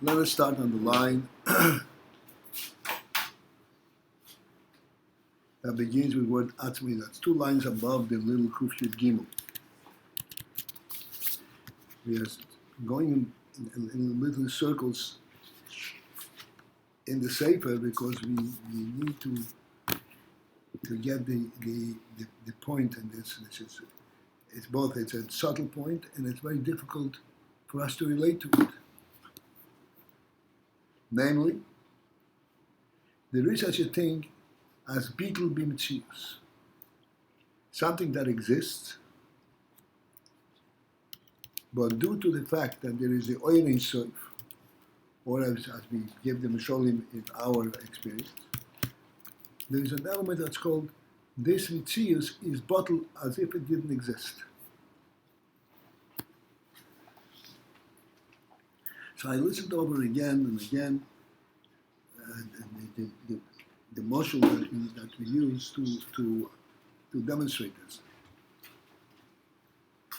Let us start on the line that begins with the word atzmo. That's 2 lines above the little kuf yud gimel. We are going in little circles in the sefer because we need to get the point in this. It's both. It's a subtle point and it's very difficult for us to relate to it. Namely, there is such a thing as bitul b'metzius, something that exists, but due to the fact that there is the AYIN soif, or as we give the Misholim in our experience, there is an element that's called this metzius is bottled as if it didn't exist. So I listened over again and again the moshul that we use to demonstrate this,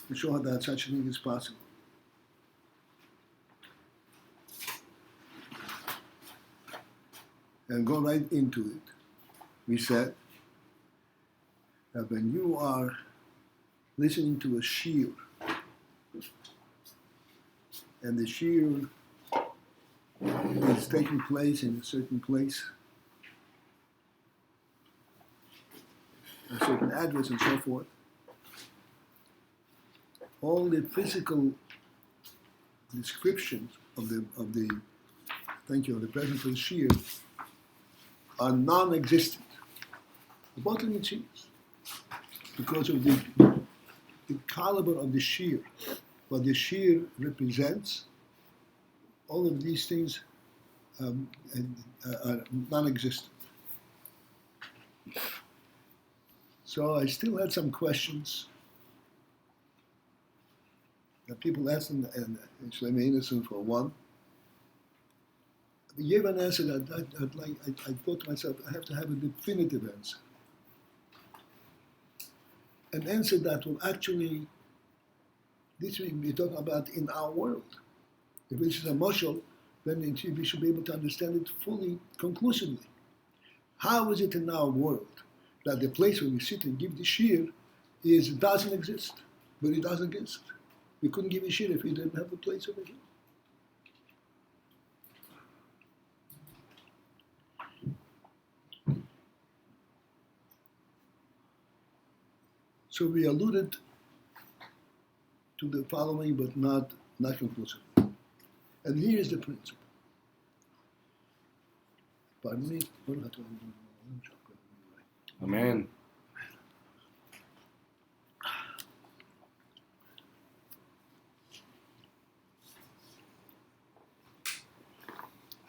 to show that such a thing is possible. And go right into it. We said that when you are listening to a shiur, and the shiur is taking place in a certain place, a certain address and so forth, all the physical descriptions of the presence of the shiur are non-existent. The bottom it seems, because of the caliber of the shiur, what the shiur represents, all of these things are non-existent. So I still had some questions that people asked, and Shlomo Innocent for one. I gave an answer that I thought to myself, I have to have a definitive answer. An answer that will actually, this we be talking about in our world. If this is a moshel, then we should be able to understand it fully, conclusively. How is it in our world that the place where we sit and give the shiur doesn't exist, but it doesn't exist? We couldn't give a shiur if we didn't have a place over here. So we alluded to the following, but not conclusively. And here is the principle. Pardon me. Amen.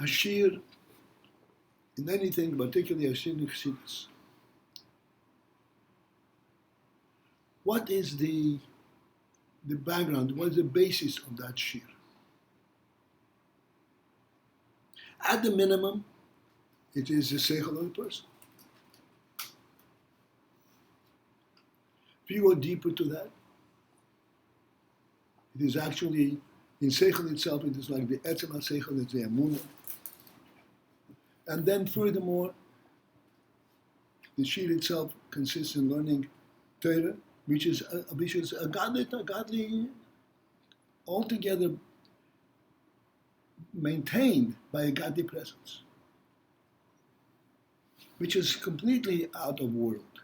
A shiur in anything, particularly a shiur in Chassidus. What is the background? What is the basis of that shiur? At the minimum, it is the seichel of the person. If you go deeper to that, it is actually, in seichel itself, it is like the atzmo seichel, it's the emunah. And then furthermore, the shiur itself consists in learning Torah, which is a godly, altogether maintained by a godly presence, which is completely out of world.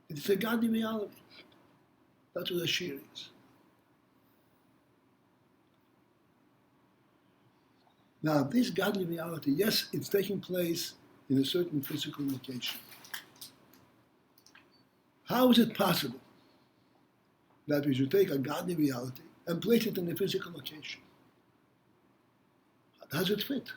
It's a godly reality. That's what a shiur is. Now, this godly reality, yes, it's taking place in a certain physical location. How is it possible that we should take a godly reality and place it in a physical location? How does it fit?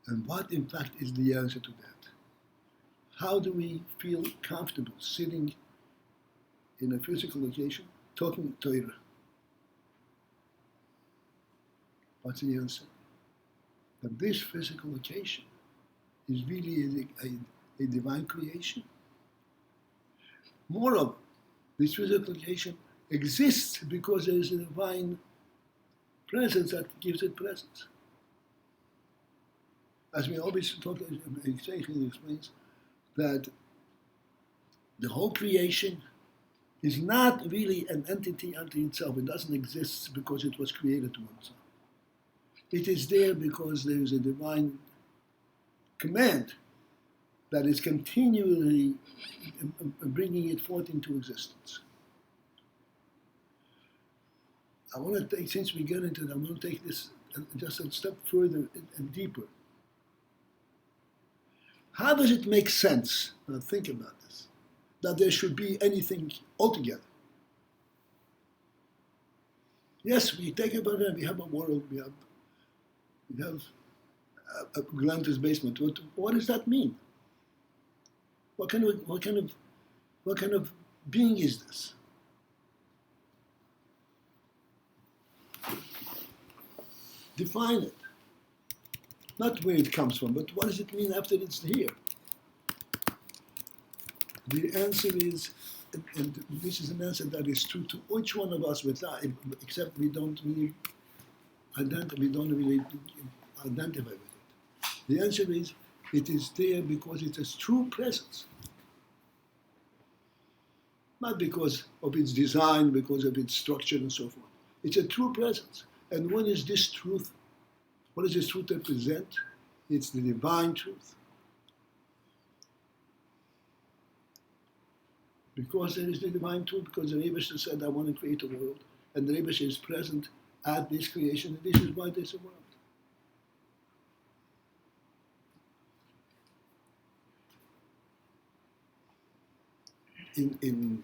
And what, in fact, is the answer to that? How do we feel comfortable sitting in a physical location talking Torah? What's the answer? That this physical location is really a divine creation. Moreover, this physical creation exists because there is a divine presence that gives it presence. As we always talk, Seichel explains that the whole creation is not really an entity unto itself. It doesn't exist because it was created to itself. It is there because there is a divine command that is continually bringing it forth into existence. I want to take, since we get into it, I want to take this just a step further and deeper. How does it make sense, now think about this, that there should be anything altogether? Yes, we take about it, we have a world, we have a Atlantis basement. What does that mean? What kind of being is this? Define it. Not where it comes from, but what does it mean after it's here? The answer is, and this is an answer that is true to each one of us, except we don't really identify with it. The answer is, it is there because it is true presence. Not because of its design, because of its structure and so forth. It's a true presence. And what is this truth? What does this truth represent? It's the divine truth. Because there is the divine truth, because the REBBE said, I want to create a world. And the REBBE is present at this creation, and this is why there's a world. In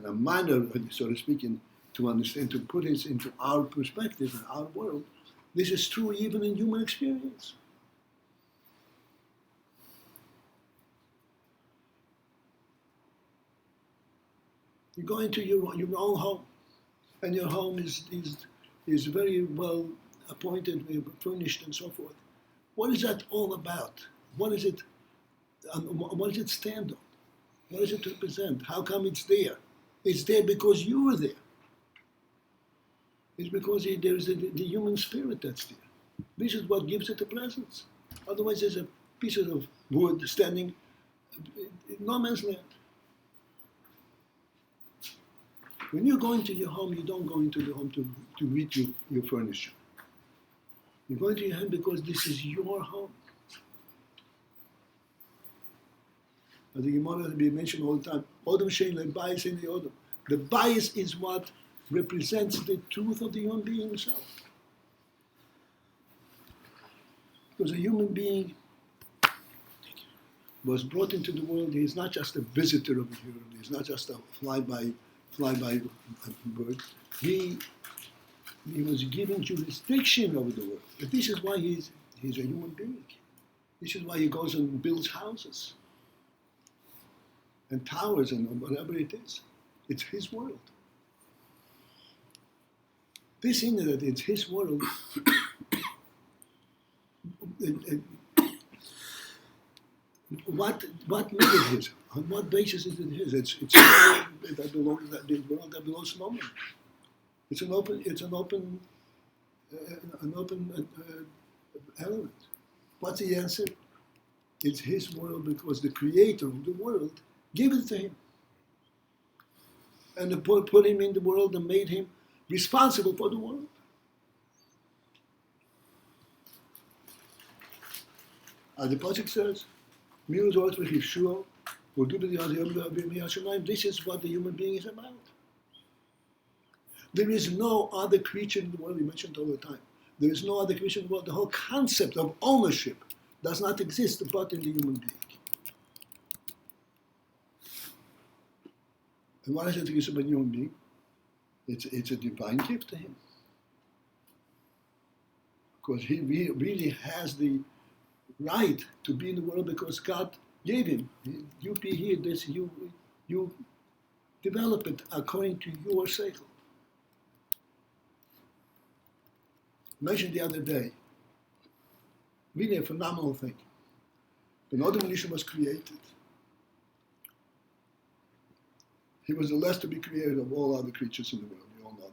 a minor, so to speak, to understand, to put it into our perspective and our world, this is true even in human experience. You go into your own home, and your home is very well appointed, furnished, and so forth. What is that all about? What is it? What does it stand on? What does it represent? How come it's there? It's there because you were there. It's because there is the human spirit that's there. This is what gives it a presence. Otherwise, there's a piece of wood standing in no man's land. When you go into your home, you don't go into the home to read your furniture. You go into your home because this is your home. As the Gemara we mention all the time, Odom shein lebayis in the Odom. The bias is what represents the truth of the human being himself. Because a human being was brought into the world, he is not just a visitor of the world, he is not just a fly-by bird. He was given jurisdiction over the world. But this is why he's a human being. This is why he goes and builds houses and towers and whatever it is. It's his world. This in that it's his world. What made it his? On what basis is it his? It's that belongs the world that belongs to no one. It's an open element. What's the answer? It's his world because the creator of the world gave it to him. And put him in the world and made him responsible for the world. As the Pasuk says, this is what the human being is about. There is no other creature in the world, we mentioned all the time. There is no other creature in the world. The whole concept of ownership does not exist but in the human being. And why is it about a human being? It's a divine gift to him. Because he really has the right to be in the world because God gave him. You be here, this you develop it according to your cycle. Mentioned the other day, really a phenomenal thing. When Adam and Isha was created, He was the last to be created of all other creatures in the world. We all know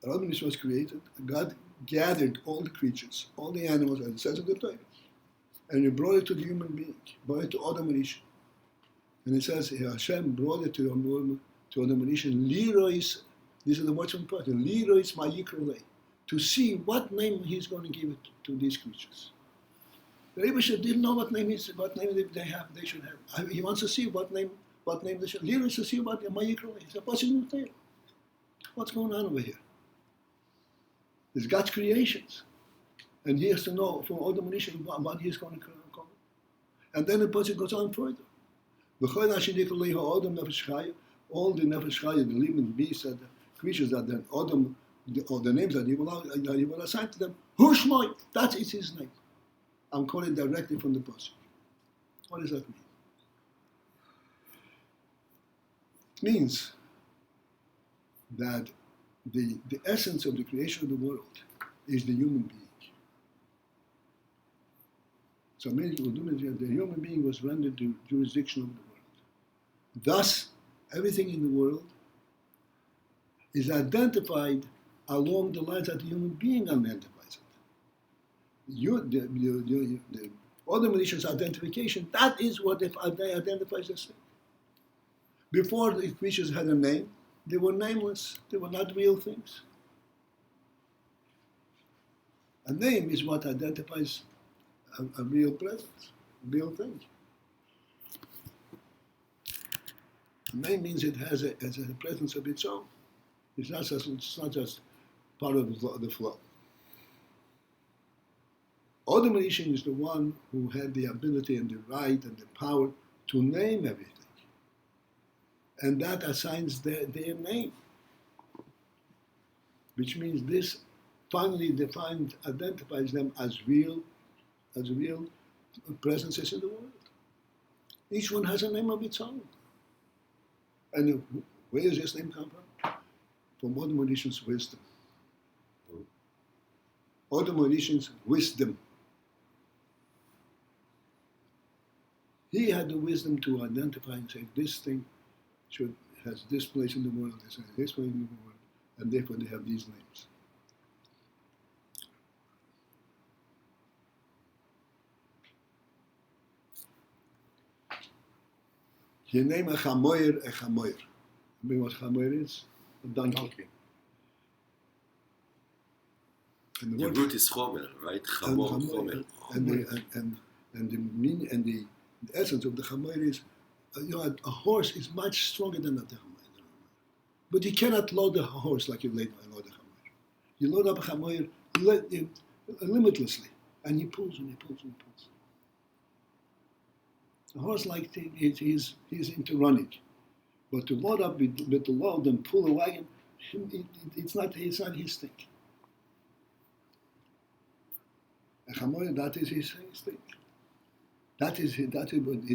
that. When this was created, God gathered all the creatures, all the animals, as it says in the Torah, and He brought it to the human being, brought it to Adam and Isha. And it says, Hashem brought it to Adam and Isha, Lirois, these are the most important, Lirois Mayikrolei, to see what name He's going to give it to these creatures. The Rebbe didn't know what name they should have. He wants to see what name they should. Lirois to see what Mayikrolei. He's a possible tale. What's going on over here? It's God's creations. And he has to know from Adam and Isha what He's going to call it. And then the person goes on further. All the nefesh chaya, the living beasts, and the creatures that then Adam, or the names that he will assign to them, Hushmoy, that is his name. I'm calling directly from the pasuk. What does that mean? It means that the essence of the creation of the world is the human being. So the human being was rendered the jurisdiction of the world. Thus, everything in the world is identified along the lines that the human being identifies it. The Adam and Isha's identification, that is what they identifies as thing. Before the creatures had a name, they were nameless. They were not real things. A name is what identifies a real presence, a real thing. A name means it has a presence of its own. It's not just part of the flow. Adam and Isha is the one who had the ability and the right and the power to name everything. And that assigns their name. Which means this finally identifies them as real presences in the world. Each one has a name of its own. And where does this name come from? From Adam and Isha's wisdom. Adam and Isha's wisdom. He had the wisdom to identify and say, this thing has this place in the world, this place in the world, and therefore they have these names. You name a chamoyer. You know what chamoyer is? A donkey. And the root is chomer, right? Chomer. And the meaning and the essence of the chamoyer is, a horse is much stronger than the chamoyer. But you cannot load a horse like you load a chamoyer. You load up a chamoyer limitlessly, and he pulls and he pulls and he pulls. A horse he's into running, but to load up with the load and pull a wagon, it's not his thing. A chamoyer, that is his thing. That is his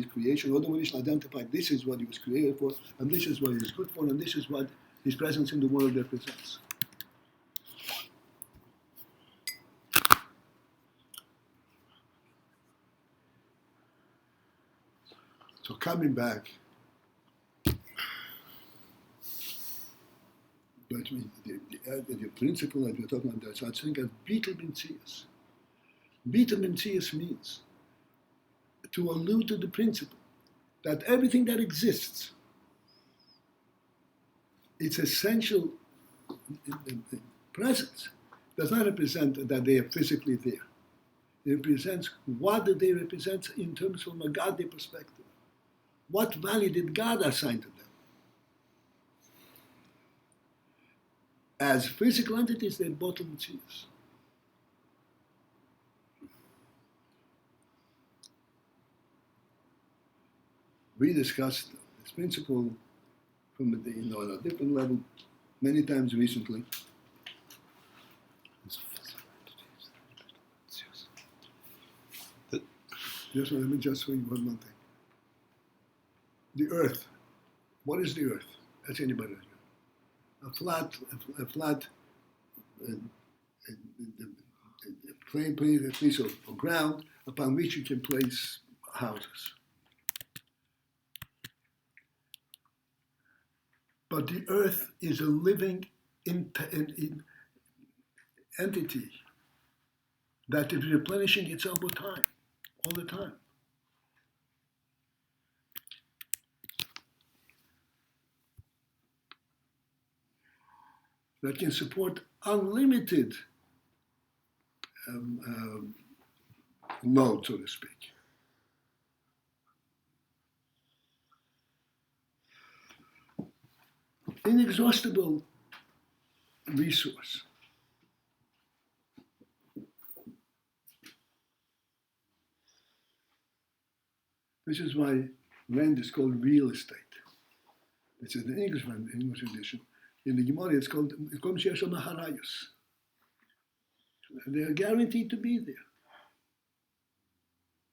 creation. Adam and Isha identified this is what he was created for, and this is what he is good for, and this is what his presence in the world represents. So coming back, but the principle that we're talking about, there's such thing as bitul b'mtzias. Bitul b'mtzias means to allude to the principle that everything that exists, its essential presence, does not represent that they are physically there. It represents what do they represent in terms from a godly perspective. What value did God assign to them? As physical entities, they're both materials. We discussed this principle from on a different level many times recently. Let me just say one more thing. The earth. What is the earth? That's anybody know. A flat plain piece of ground upon which you can place houses. But the earth is a living entity that is replenishing itself with time, all the time. That can support unlimited load, so to speak. Inexhaustible resource. This is why land is called real estate. It's in the English edition. In the Gemara, it's called Harayos. They are guaranteed to be there.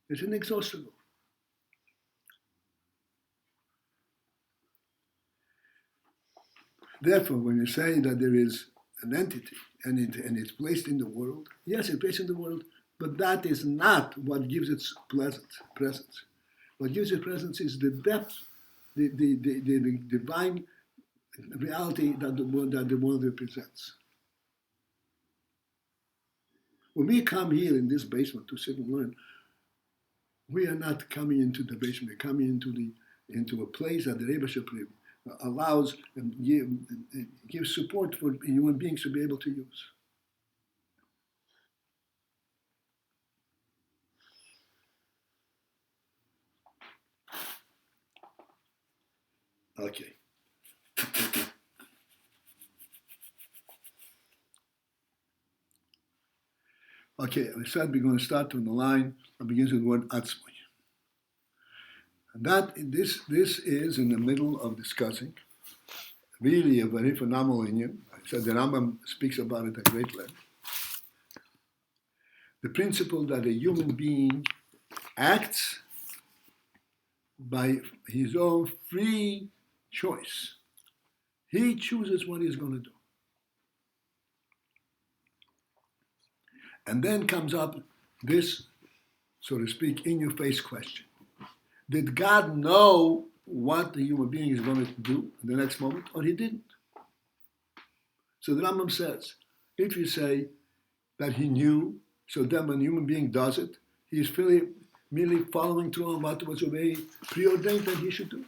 It's inexhaustible. Therefore, when you say that there is an entity and it's placed in the world, yes, it's placed in the world, but that is not what gives it presence. What gives it presence is the depth, the divine reality that the world represents. When we come here in this basement to sit and learn, we are not coming into the basement. We're coming into a place that the RASHAB allows and gives support for human beings to be able to use. Okay. Okay, we said we're going to start from the line that begins with the word atzmo. And this is in the middle of discussing really a very phenomenal Indian. I said the Rambam speaks about it at great length. The principle that a human being acts by his own free choice. He chooses what he's going to do. And then comes up this, so to speak, in-your-face question. Did God know what the human being is going to do in the next moment, or he didn't? So the Rambam says, if you say that he knew, so then when a human being does it, he is merely following through on what was already preordained that he should do.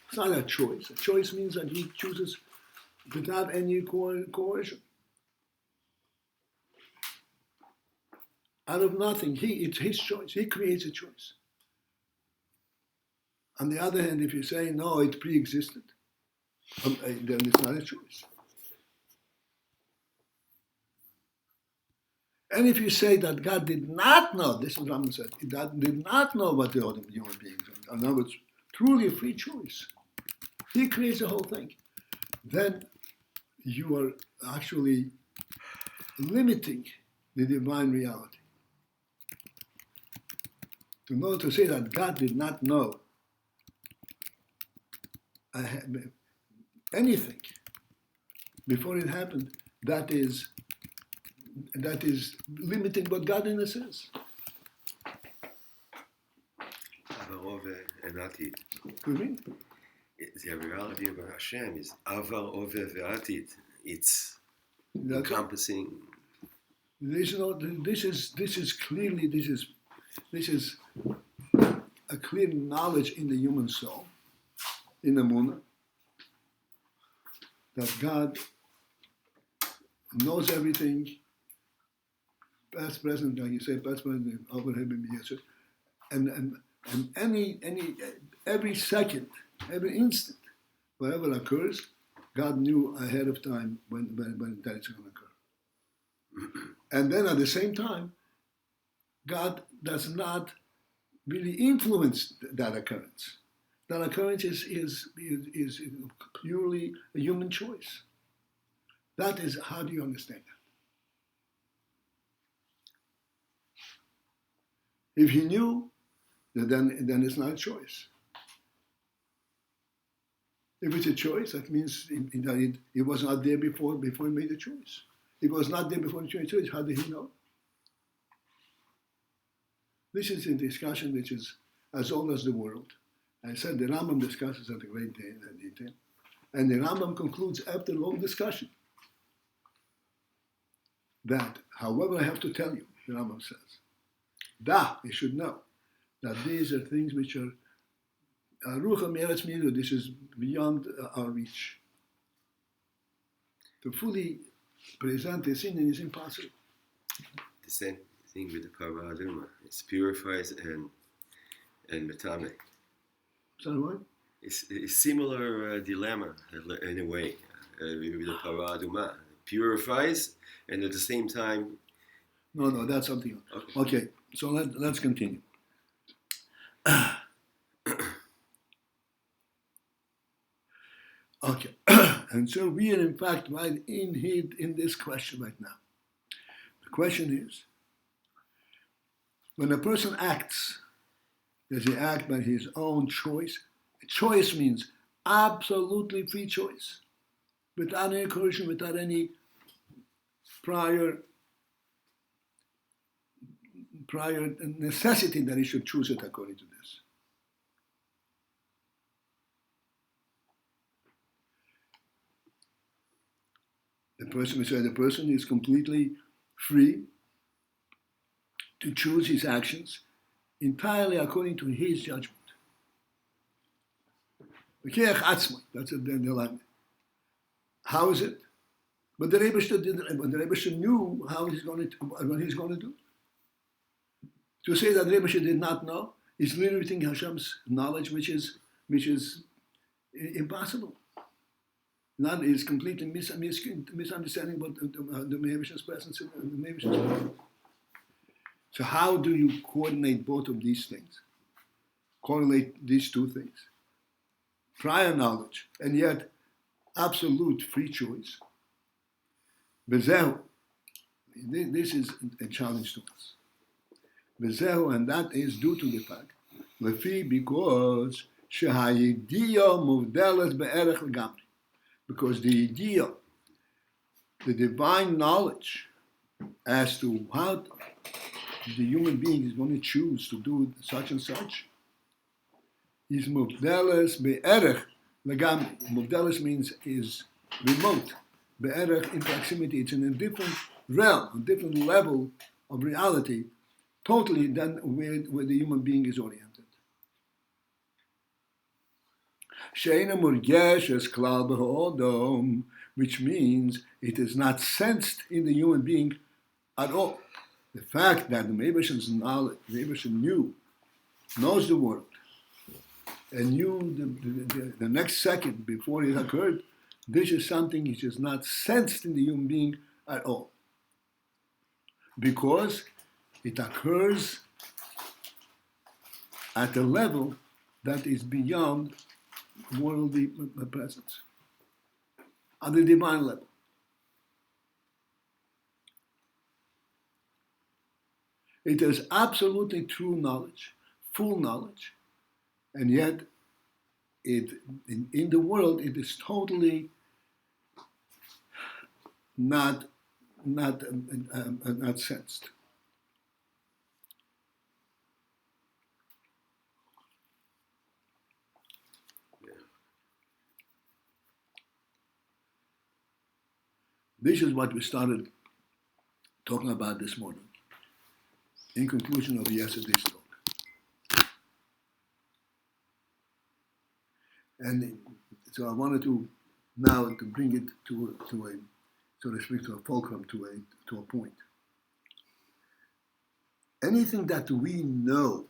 It's not a choice. A choice means that he chooses without any coercion. Out of nothing, it's his choice. He creates a choice. On the other hand, if you say, no, it pre-existed, then it's not a choice. And if you say that God did not know, this is what Rambam said, God did not know what the other human beings are. In other words, truly a free choice. He creates the whole thing. Then you are actually limiting the divine reality. To say that God did not know anything before it happened, that is limiting what godliness is. What do you mean? The reality of Hashem is Avar, Ove, Ve'atit. It's encompassing. This is clearly a clear knowledge in the human soul, in the Munah, that God knows everything, past, present, like you say, past, present, and every second, every instant, whatever occurs, God knew ahead of time when that is going to occur. And then at the same time, God does not really influence that occurrence. That occurrence is purely a human choice. That is, how do you understand that? If he knew, then it's not a choice. If it's a choice, that means it was not there before he made the choice. If it was not there before the choice, how did he know? This is a discussion which is as old as the world. I said the Rambam discusses at a great detail. And the Rambam concludes after a long discussion that, however, I have to tell you, the Rambam says, you should know that these are things which are Rucha Meretz Milu, this is beyond our reach. To fully present this in is impossible. The same thing with the Parva Aduma. It purifies and metame. Sorry, what? It's a similar dilemma in a way with the Parva Aduma. It purifies and at the same time. No, that's something else. Okay, so let's continue. Okay, and so we are in fact right in this question right now. The question is, when a person acts, does he act by his own choice? Choice means absolutely free choice, without any coercion, without any prior necessity that he should choose it according to this. The person is completely free to choose his actions entirely according to his judgment. Atzmo, that's the line. How is it? But the Rebbe knew what he's going to do. To say that Rebbe did not know is limiting Hashem's knowledge, which is impossible. That is completely misunderstanding about the Mehavish's presence in the Mehavish's presence. So how do you coordinate both of these things? Correlate these two things? Prior knowledge and yet absolute free choice. Bezehu, this is a challenge to us. Bezehu, and that is due to the fact, because shehayidiya muvdelas be'erech legamri. Because the idea, the divine knowledge as to how the human being is going to choose to do such and such, is muvdelas be'erech legamri. Muvdelas means is remote. Be'erech in proximity. It's in a different realm, a different level of reality, totally than where the human being is oriented. Which means it is not sensed in the human being at all. The fact that the Mehavish's knowledge, the Mehavish knows the world, and knew the next second before it occurred, this is something which is not sensed in the human being at all. Because it occurs at a level that is beyond worldly presence, on the divine level. It is absolutely true knowledge, full knowledge, and yet in the world it is totally not sensed. This is what we started talking about this morning, in conclusion of yesterday's talk. And so I wanted to now to bring it to a, so to speak, to a fulcrum, to a point. Anything that we know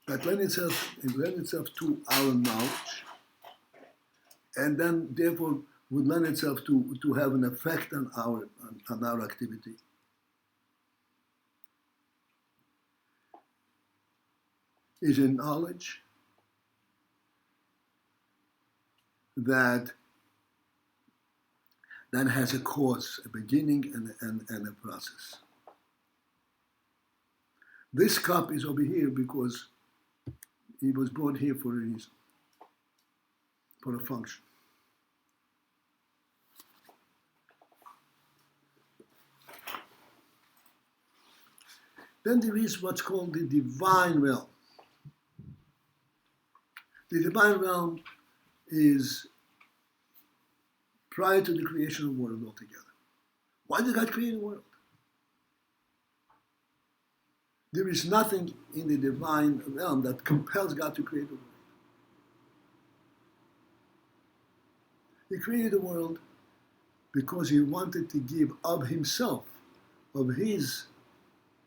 that lends itself to our knowledge, and then therefore would lend itself to have an effect on our activity. Is a knowledge that has a cause, a beginning and a process. This cup is over here because it was brought here for a reason, for a function. Then there is what's called the divine realm. The divine realm is prior to the creation of the world altogether. Why did God create the world? There is nothing in the divine realm that compels God to create the world. He created the world because he wanted to give of himself, of his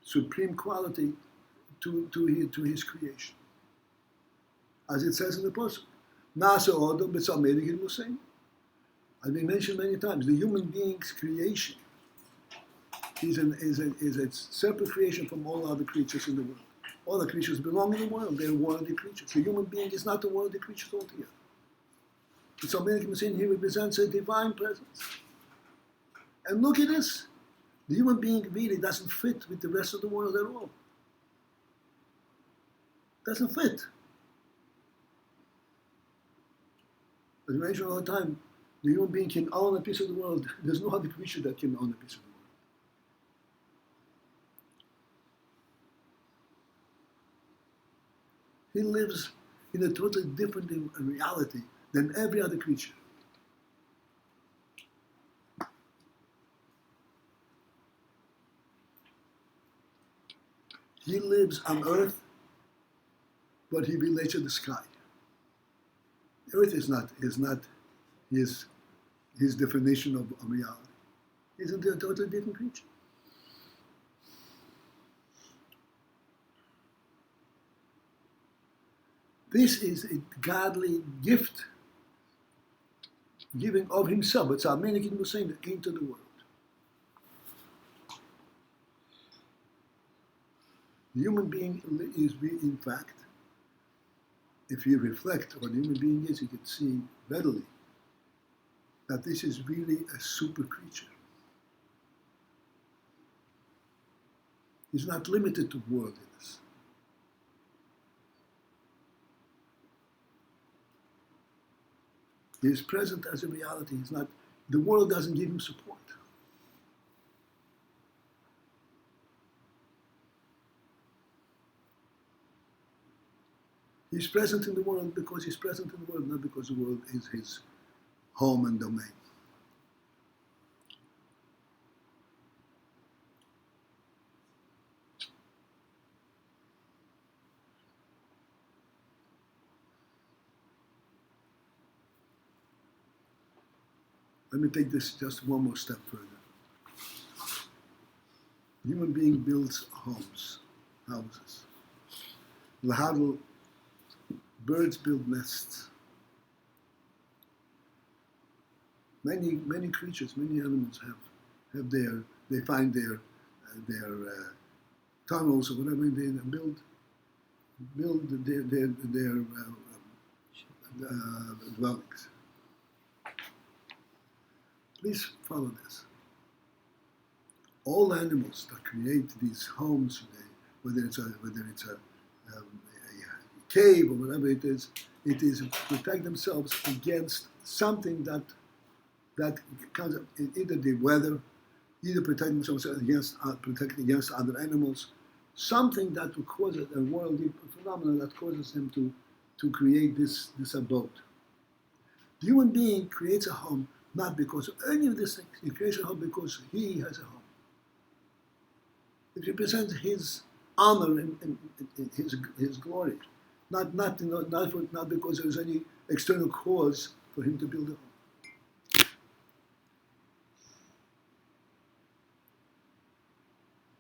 supreme quality to his creation. As it says in the Pasuk, Nasa Odom B'Tzalmedek Musayim. As we mentioned many times, the human being's creation is a separate creation from all other creatures in the world. All the creatures belong in the world. They're worldly creatures. The human being is not a worldly creature altogether. B'Tzalmedek Musayim, he represents a divine presence. And look at this. The human being really doesn't fit with the rest of the world at all. Doesn't fit. As we mention all the time, the human being can own a piece of the world. There's no other creature that can own a piece of the world. He lives in a totally different reality than every other creature. He lives on earth, but he relates to the sky. Earth is not his definition of reality. He's a totally different creature. This is a godly gift, giving of himself. It's our Menachem was saying into the world. The human being is, in fact, if you reflect what a human being is, you can see readily that this is really a super creature. He's not limited to worldliness. He is present as a reality. He's not, the world doesn't give him support. He's present in the world because he's present in the world, not because the world is his home and domain. Let me take this just one more step further. The human being builds houses. Lahadl, birds build nests. Many creatures, many animals have they find their tunnels or whatever, and they build their dwellings. Please follow this. All animals that create these homes today, whether it's a cave or whatever it is to protect themselves against something that comes either the weather, either protecting themselves protecting against other animals, something that will cause a worldly phenomenon that causes them to create this abode. The human being creates a home not because of any of these things. He creates a home because he has a home. It represents his honor and his glory, not because there's any external cause for him to build a home.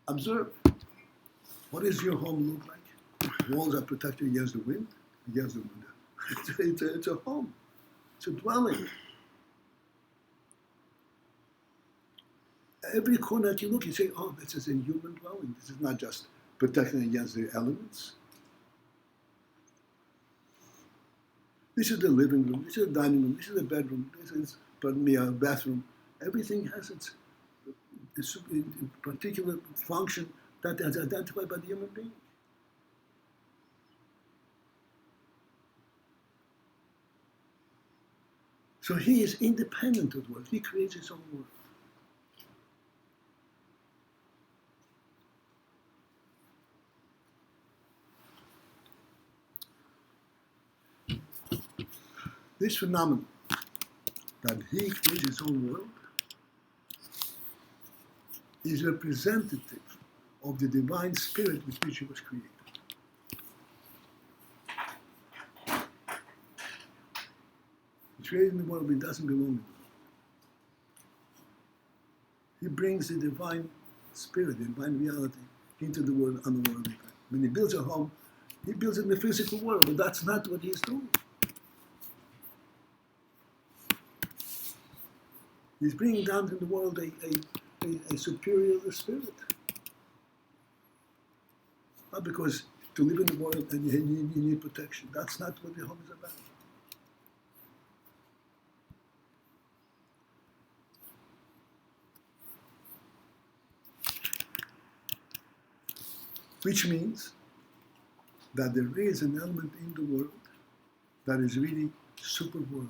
Observe. What does your home look like? Walls are protected against the wind, against the wind. It's a home. It's a dwelling. Every corner that you look, you say, oh, this is a human dwelling. This is not just protecting against the elements. This is the living room. This is the dining room. This is the bedroom. This is, a bathroom. Everything has its particular function that is identified by the human being. So he is independent of the world. He creates his own world. This phenomenon that he creates his own world is representative of the divine spirit with which he was created. He's created the world, but it doesn't belong to him. He brings the divine spirit, the divine reality, into the world, unworldly time. When he builds a home, he builds it in the physical world, but that's not what he's doing. He's bringing down to the world a superior spirit. Not because to live in the world and you need protection. That's not what the home is about. Which means that there is an element in the world that is really super worldly.